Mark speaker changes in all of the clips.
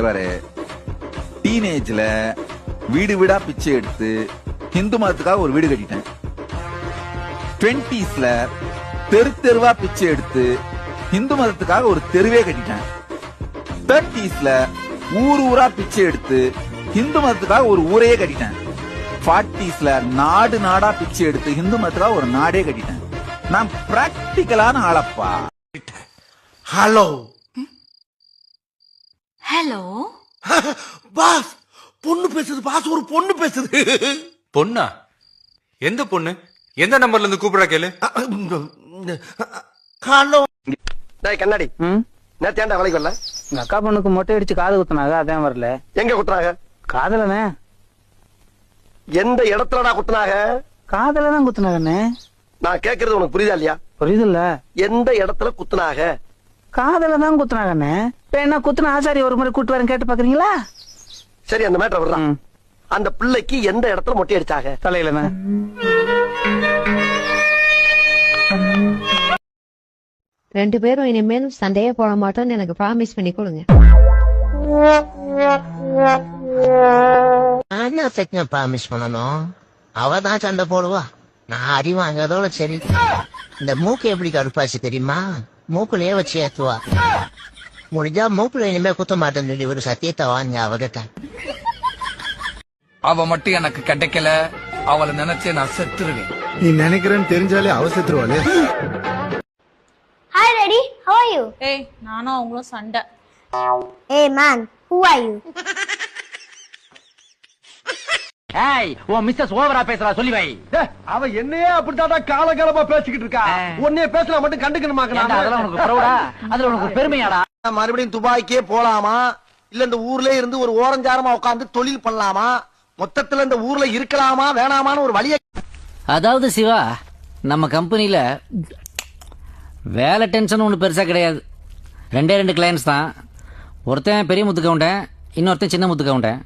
Speaker 1: பாரு, டீனேஜ்ல வீடு வீடா பிச்சை எடுத்து இந்து மதத்துக்காக ஒரு வீடு கட்டிட்டேன். 20ஸ்ல தெரு தெருவா பிச்சை எடுத்து இந்து மதத்துக்காக ஒரு தெருவே கட்டிட்டேன். 30ஸ்ல ஊர் ஊரா பிச்சை எடுத்து இந்து மதத்துக்காக ஒரு ஊரையே கட்டிட்டேன். 40ஸ்ல நாடு நாடா பிச்சை எடுத்து இந்து மதத்துக்காக ஒரு நாடே கட்டிட்டேன். நான் பிராக்டிக்கலான ஆளப்பா.
Speaker 2: ஹலோ
Speaker 3: ஹலோ
Speaker 2: பாஸ், பொண்ணு பேசுது பாஸ், ஒரு பொண்ணு பேசுது.
Speaker 4: பொண்ணா? எந்த பொண்ணு? எந்த நம்பர்ல இருந்து கூப்பிடா கேளு.
Speaker 2: ஹலோ
Speaker 5: கண்ணாடி நேத்தாண்டா வேலைக்கு வரல.
Speaker 6: எங்க அக்கா பொண்ணுக்கு மொட்டை அடிச்சு காது குத்துனாங்க, அதான் வரல.
Speaker 5: எங்க குத்துனாங்க?
Speaker 6: காதலனே.
Speaker 5: எந்த இடத்துலடா குத்துனாங்க?
Speaker 6: காதலதான் குத்துனாங்கண்ணே.
Speaker 5: நான் கேக்குறது உனக்கு புரியுதா இல்லையா?
Speaker 6: புரியுதுல்ல.
Speaker 5: எந்த இடத்துல குத்துனாங்க?
Speaker 6: காதலதான் குத்துனாங்கண்ணே. இப்ப என்ன குத்துன ஆசாரி ஒரு முறை கூட்டு வரேன், கேட்டு பாக்குறீங்களா?
Speaker 5: சரி, அந்த மேட்டர் விடுறான். அந்த பிள்ளைக்கு எந்த இடத்துல மொட்டை அடிச்சாங்க?
Speaker 6: தலையிலண்ணே.
Speaker 3: ரெண்டு பேரும் இனிமேல் சண்டையே போட மாட்டோம்னு எனக்கு ப்ராமிஸ் பண்ணி கொடுங்க.
Speaker 7: ப்ராமிஸ் பண்ணணும். அவதான் சண்டை போடுவா, நான் அடி வாங்கிறதோட சரி. இந்த மூக்கு எப்படி கருப்பாச்சு தெரியுமா? மூக்குலயே வச்சு ஏத்துவா. முடிஞ்சா மூக்குல இனிமே குத்த மாட்டேன்னு சொல்லி ஒரு சத்தியத்தை வாங்க அவகிட்ட.
Speaker 8: அவ மட்டும் எனக்கு கிடைக்கல, அவளை நினைச்சே நான் செத்துருவேன்.
Speaker 2: நீ நினைக்கிறேன்னு தெரிஞ்சாலே அவ செத்துருவாளே.
Speaker 9: Hi Reddy, how are you?
Speaker 10: ஏய், நானும் அவங்களும் சண்டை.
Speaker 9: Hey man, who are you?
Speaker 6: ஏய், ஓ மிஸ்ஸஸ் ஓவரா பேசுறா, சொல்லி வை.
Speaker 5: அவ என்னையே அப்படித்தான் காலகாலமா பேசிக்கிட்டு இருக்கா. உன்னைய பேசலாம் மட்டும் கண்டுக்கணுமாக்கா?
Speaker 6: அதெல்லாம் உனக்கு ப்ரௌடா? அதுல உனக்கு பெருமையாடா?
Speaker 5: மறுபடியும் துபாய்க்கே போலாமா, இல்ல இந்த ஊர்ல இருந்து ஒரு ஓரஞ்சாரமா உட்கார்ந்து தொழில் பண்ணலாமா, மொத்தத்துல இந்த ஊர்ல இருக்கலாமா வேணாமான்னு ஒரு வழிய.
Speaker 6: அதாவது சிவா, நம்ம கம்பெனில வேலை டென்ஷன் ஒண்ணு பெருசா கிடையாது. ரெண்டு கிளையன்ஸ் தான். ஒருத்தன் பெரிய முத்து கவுண்டன், இன்னொருத்தன் சின்ன முத்து கவுண்டன்.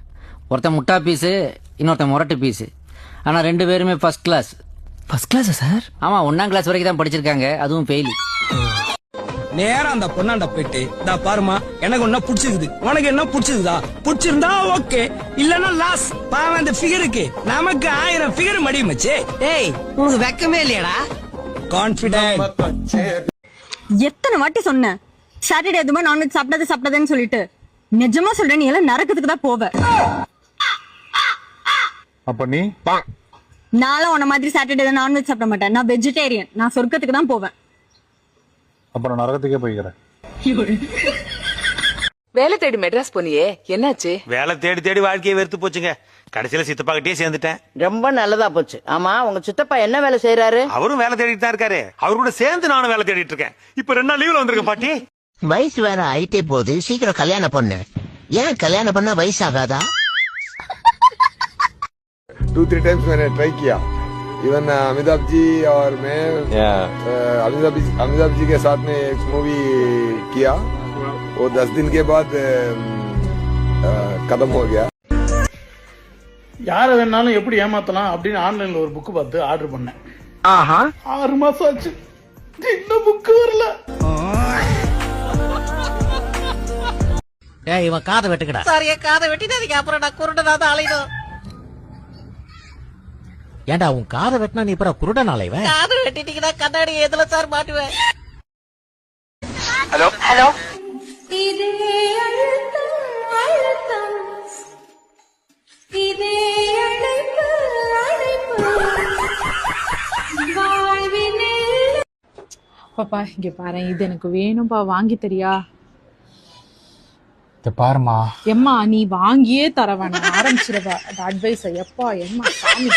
Speaker 6: ஒருத்தன் முட்டா பீஸு, இன்னொருத்தன் முரட்டு பீஸு. ஆனா ரெண்டு பேருமே ஃபர்ஸ்ட் கிளாஸ்.
Speaker 8: ஃபர்ஸ்ட் கிளாஸா சார்?
Speaker 6: ஆமா, 1ஆம் கிளாஸ் வரைக்கும் தான் படிச்சிருக்காங்க, அதுவும் ஃபெயிலி.
Speaker 8: நேரா அந்த பொண்ணாண்ட போயிட்டு, இதா பாருமா, எனக்கு ஒன்னா புடிச்சிருக்குது, உனக்கு என்ன புடிச்சிருக்குதா? புடிச்சிருந்தா ஓகே, இல்லன்னா லாஸ். பாவம் அந்த ஃபிகருக்கு, நமக்கு 1000 ஃபிகர் மடியுமச்சே.
Speaker 6: ஏய், உனக்கு வெக்கமே இல்லையாடா?
Speaker 8: கான்ஃபிடென்ட்.
Speaker 10: எத்தனை வாட்டி சொன்னேன் சாட்டர்டே எதுவுமே நான்வெஜ் சாப்பிடாதுன்னு சொல்லிட்டு. நிஜமா சொல்றேன், நீ எல்லாம் நரக்கத்துக்கு தான் போவ.
Speaker 2: அப்ப நீ
Speaker 10: நானும் உன்ன மாதிரி சாட்டர்டே நான்வெஜ் சாப்பிட மாட்டேன். நான் வெஜிடேரியன். நான் சொர்க்கத்துக்கு தான் போவேன்.
Speaker 2: அப்புறம் நரகத்துக்கே போய்க்கிறேன்.
Speaker 11: வேலை தேடி மெட்ராஸ் போனியே, என்னாச்சு?
Speaker 4: வேலை தேடி தேடி வாழ்க்கையை வெறுத்து போச்சுங்க. கடைசியில சித்தப்பா கிட்டே சேர்ந்துட்டேன்.
Speaker 7: ரொம்ப நல்லதா போச்சு. ஆமா, உங்க சித்தப்பா என்ன வேலை செய்யறாரு?
Speaker 4: அவரும் வேலை தேடிட்டு தான் இருக்காரு. அவரு கூட சேர்ந்து நானும் வேலை தேடிட்டு இருக்கேன். இப்ப 2 நாள் லீவ்ல வந்திருக்கேன் பாட்டி.
Speaker 7: வயசு வேற ஆயிட்டே போகுது, சீக்கிரம் கல்யாணம் பண்ணு. ஏன் கல்யாணம் பண்ணா வயசு ஆகாதா?
Speaker 2: 2-3 times मैंने ट्राई किया. इवन अमिताभ जी और मैं अमिताभ जी के साथ में एक मूवी किया. वो 10 दिन के बाद खत्म हो गया.
Speaker 12: யாரை வேணாலும் எப்படி ஏமாத்தலாம் அப்படின்னு ஆன்லைன்ல ஒரு புக் பார்த்து ஆர்டர் பண்ணேன். 6 மாசம் ஆச்சு, இன்னும் புக் வரல.
Speaker 7: ஏய், இவன் காதை வெட்டுக்கடா. சாரியா, காதை வெட்டிடாதீங்க, அப்புறம் நான் குருடனாதான் அலையணும். ஏண்டா, உன் காதை வெட்டினா நீ அப்புறம் குருடன் அலைவன்? காதை வெட்டிட்டீங்கன்னா கண்ணாடி எதுல சார் மாட்டுவேன்?
Speaker 5: Hello
Speaker 9: Hello.
Speaker 10: பாப்பா இங்க பாரு, இது எனக்கு வேணும்பா, வாங்கி தரியா?
Speaker 8: பாருமா
Speaker 10: எம்மா, நீ வாங்கியே தர வேணாம், ஆரம்பிச்சிருவா. அட்வைஸ் எப்பா எம்மா சாமி.